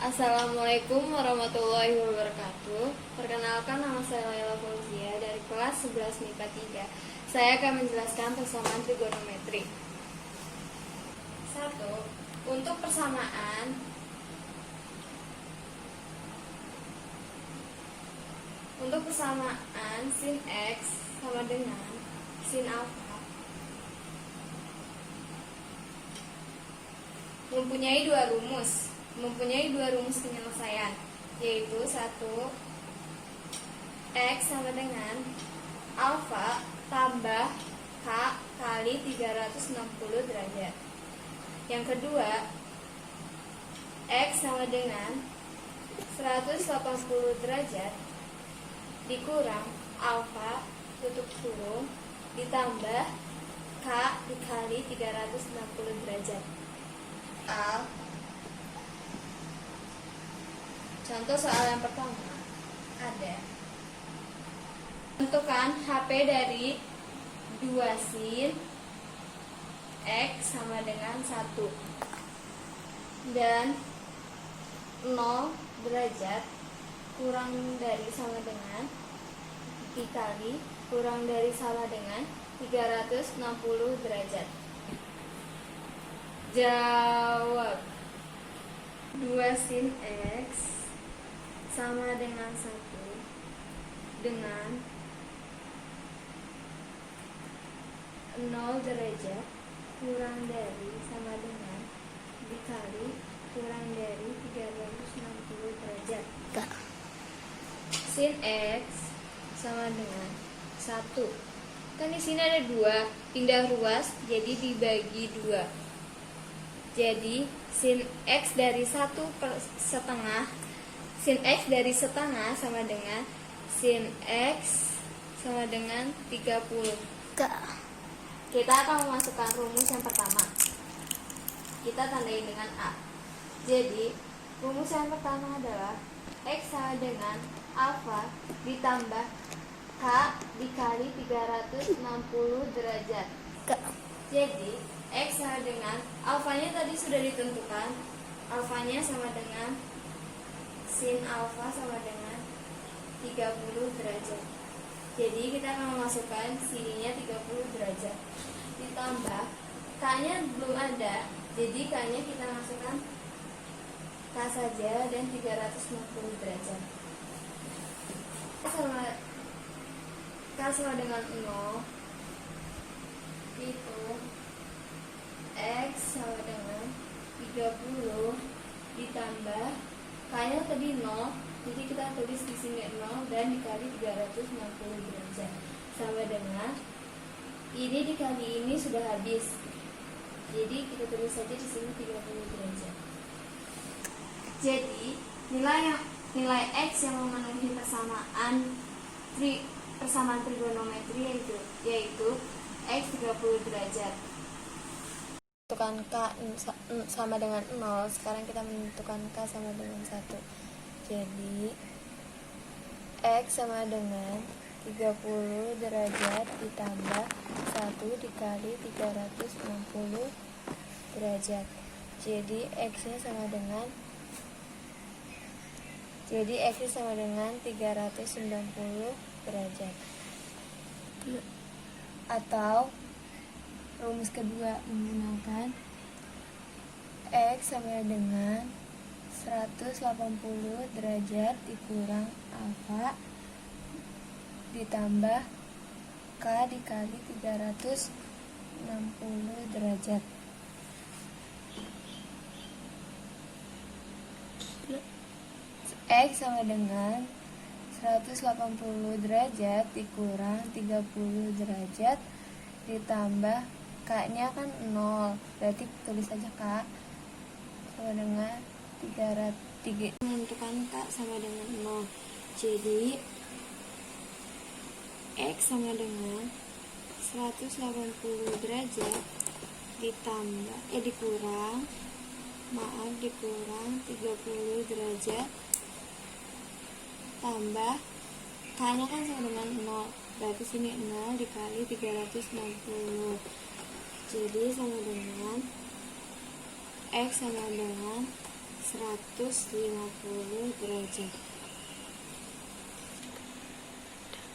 Assalamualaikum warahmatullahi wabarakatuh. Perkenalkan, nama saya Laila Fauzia dari kelas 11 MIPA 3. Saya akan menjelaskan persamaan trigonometri. 1. Untuk persamaan sin X sama dengan sin alfa mempunyai dua rumus penyelesaian, yaitu 1. X sama dengan alfa tambah K kali 360 derajat. Yang kedua, X sama dengan 180 derajat dikurang alfa tutup kurung ditambah K dikali 360 derajat. Contoh soal yang pertama ada: tentukan HP dari 2 sin X sama dengan 1 dan 0 derajat kurang dari sama dengan dikali kurang dari sama dengan 360 derajat. Jawab. 2 sin X sama dengan 1 dengan 0 derajat kurang dari sama dengan dikali kurang dari 360 derajat. Sin X sama dengan 1. Kan di sini ada 2, pindah ruas jadi dibagi 2. Jadi sin X dari 1/2, sin X dari setengah sama dengan sin X sama dengan 30. Kita akan memasukkan rumus yang pertama. Kita tandai dengan A. Jadi rumus yang pertama adalah X sama dengan alfa ditambah K dikali 360 derajat. Jadi X sama dengan alfanya tadi sudah ditentukan. Alfanya sama dengan sin alfa sama dengan 30 derajat. Jadi kita akan memasukkan sininya 30 derajat. Ditambah K-nya belum ada. Jadi K-nya kita masukkan K saja dan 360 derajat. K sama dengan 0 itu X sama dengan 30 ditambah K-nya tadi 0, jadi kita tulis di sini 0 dan dikali 360 derajat sama dengan ini dikali ini sudah habis. Jadi kita tulis saja di sini 30 derajat. Jadi nilai X yang memenuhi persamaan trigonometri yaitu X 30 derajat. Menentukan K sama dengan 0. Sekarang kita menentukan K sama dengan 1. Jadi X sama dengan 30 derajat ditambah 1 dikali 360 derajat. Jadi X-nya sama dengan 390 derajat. Atau rumus kedua menggunakan X sama dengan 180 derajat dikurang alfa ditambah K dikali 360 derajat. X sama dengan 180 derajat dikurang 30 derajat ditambah K-nya kan 0, berarti tulis saja K sama dengan 3. Menentukan K sama dengan 0. Jadi X sama dengan 180 derajat dikurang 30 derajat tambah K-nya kan sama dengan 0, berarti sini 0 dikali 360. Jadi sama dengan X sama dengan 150 derajat.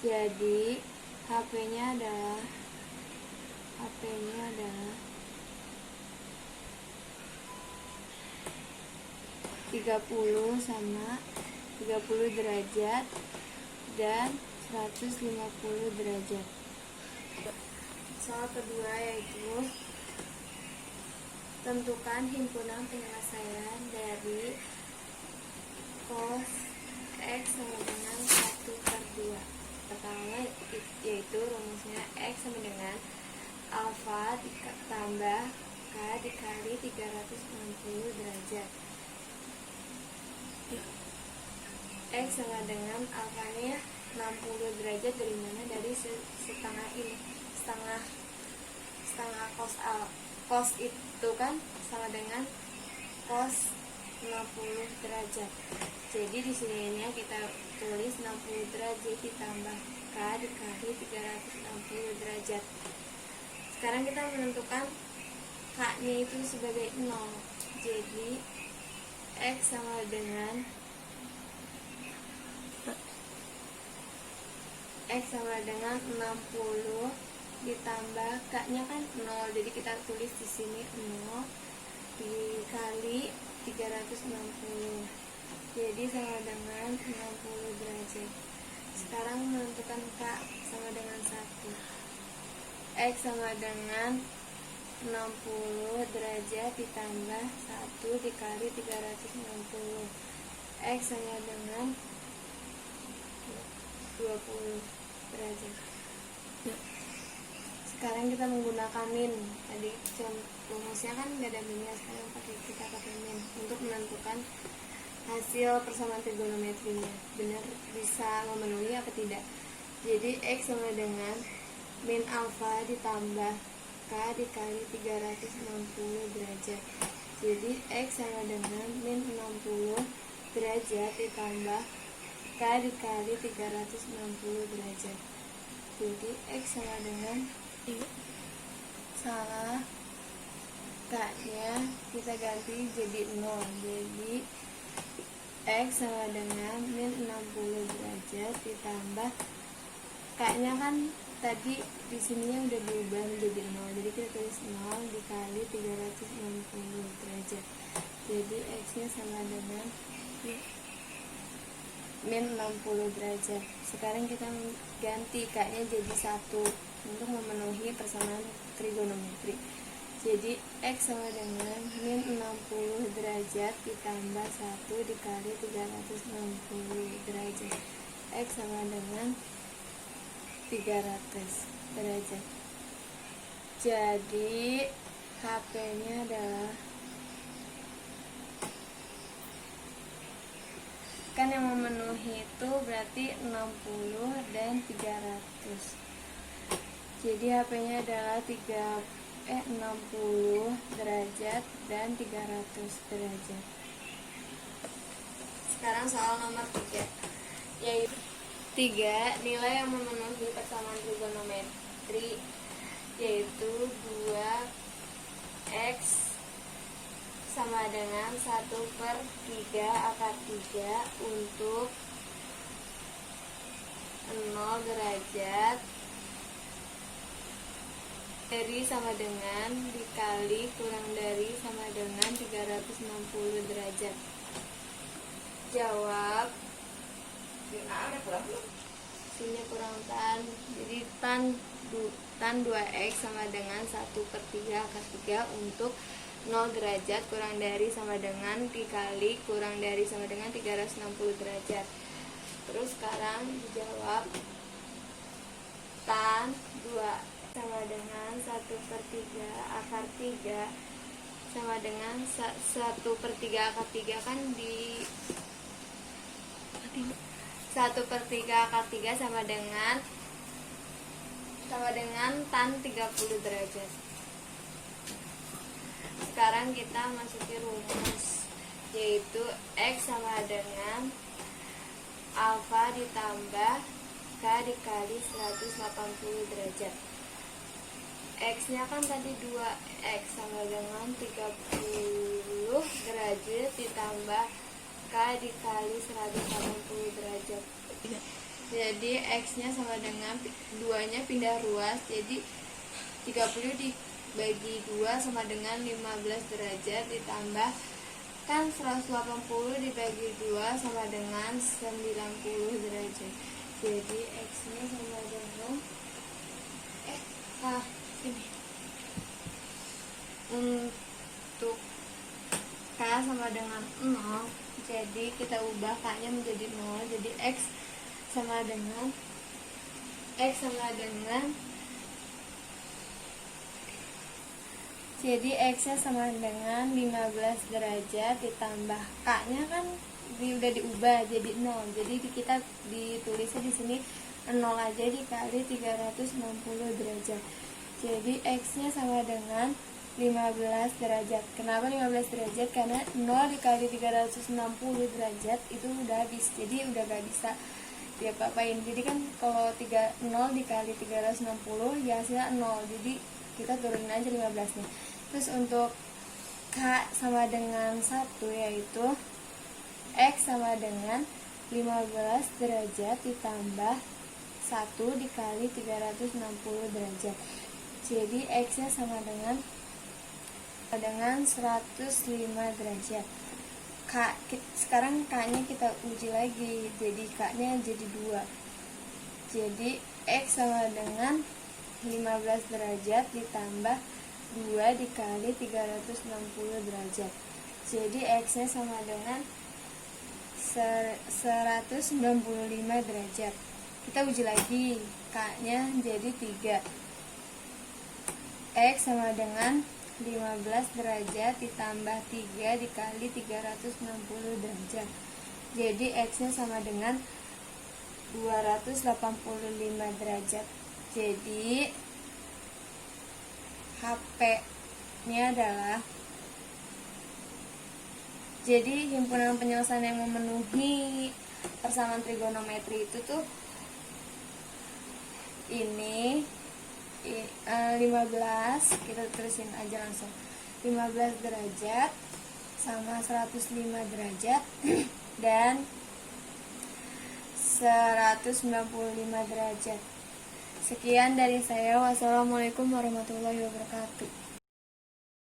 Jadi HP-nya adalah 30 sama 30 derajat dan 150 derajat. Soal kedua yaitu tentukan himpunan penyelesaian dari cos X sama dengan 1/2. Pertama yaitu rumusnya X sama dengan alfa tambah K dikali 360 derajat. X sama dengan alfanya 60 derajat dari mana? Dari setengah ini, setengah cos itu kan sama dengan cos 60 derajat. Jadi di sini kita tulis 60 derajat ditambah K dikali 360 derajat. Sekarang kita menentukan K-nya itu sebagai 0. Jadi X sama dengan 60 ditambah K-nya kan 0. Jadi kita tulis di sini 0 dikali 360. Jadi sama dengan 60 derajat. Sekarang menentukan K sama dengan 1. X sama dengan 60 derajat ditambah 1 dikali 360. X sama dengan 20 derajat. Sekarang kita menggunakan min. Tadi rumusnya kan nggak ada minnya, sekarang kita pakai min untuk menentukan hasil persamaan trigonometrinya. Benar bisa memenuhi apa tidak. Jadi X sama dengan min alfa ditambah K dikali 360 derajat. Jadi X sama dengan min 60 derajat ditambah K dikali 360 derajat. Jadi X sama dengan K-nya kita ganti jadi 0. Jadi X sama dengan min 60 derajat ditambah K-nya kan tadi di sininya udah diubah menjadi 0. Jadi kita tulis 0 dikali 360 derajat. Jadi X-nya sama dengan min 60 derajat. Sekarang kita ganti K-nya jadi 1 untuk memenuhi persamaan trigonometri. Jadi X sama dengan min 60 derajat ditambah 1 dikali 360 derajat. X sama dengan 300 derajat. Jadi HP-nya adalah, kan yang memenuhi itu berarti 60 dan 300. Jadi HP-nya adalah 60 derajat dan 300 derajat. Sekarang soal nomor 3, yaitu 3 nilai yang memenuhi persamaan trigonometri, yaitu 2x sama dengan 1/3 akar 3 untuk 0 derajat dari sama dengan dikali kurang dari sama dengan 360 derajat. Jawab. Sini kurang tan. Jadi tan 2x sama dengan 1/3 akar 3 untuk 0 derajat kurang dari sama dengan dikali kurang dari sama dengan 360 derajat. Terus sekarang dijawab tan 2 sama dengan 1/3 akar 3 sama dengan 1/3 akar 3 kan di 1/3 akar 3 sama dengan tan 30 derajat. Sekarang kita masukin rumus, yaitu X sama dengan alfa ditambah K dikali 180 derajat. X nya kan tadi 2x sama dengan 30 derajat ditambah K dikali 180 derajat. Jadi X-nya sama dengan 2-nya pindah ruas, jadi 30 dibagi 2 sama dengan 15 derajat ditambah kan 180 dibagi 2 sama dengan 90 derajat. Jadi X-nya sama dengan ini. Untuk K sama dengan 0, jadi kita ubah K-nya menjadi 0, jadi X sama dengan jadi X-nya sama dengan 15 derajat ditambah K-nya kan udah diubah jadi 0. Jadi kita ditulisnya di sini 0 aja dikali 360 derajat. Jadi X-nya sama dengan 15 derajat. Kenapa 15 derajat? Karena 0 dikali 360 derajat itu udah habis. Jadi udah gak bisa diapa-apain. Jadi kan kalau 0 dikali 360 ya hasilnya 0. Jadi kita turunin aja 15 nya. Terus untuk K sama dengan 1 yaitu X sama dengan 15 derajat ditambah 1 dikali 360 derajat. Jadi X nya sama dengan 105 derajat. Sekarang K nya kita uji lagi, jadi K nya jadi 2. Jadi X sama dengan 15 derajat ditambah 2 dikali 360 derajat. Jadi X nya sama dengan 195 derajat. Kita uji lagi, K nya jadi 3. X sama dengan 15 derajat ditambah 3 dikali 360 derajat. Jadi X nya sama dengan 285 derajat. Jadi HP nya adalah, jadi himpunan penyelesaian yang memenuhi persamaan trigonometri itu tuh ini 15, kita terusin aja langsung, 15 derajat sama 105 derajat dan 195 derajat. Sekian dari saya. Wassalamualaikum warahmatullahi wabarakatuh.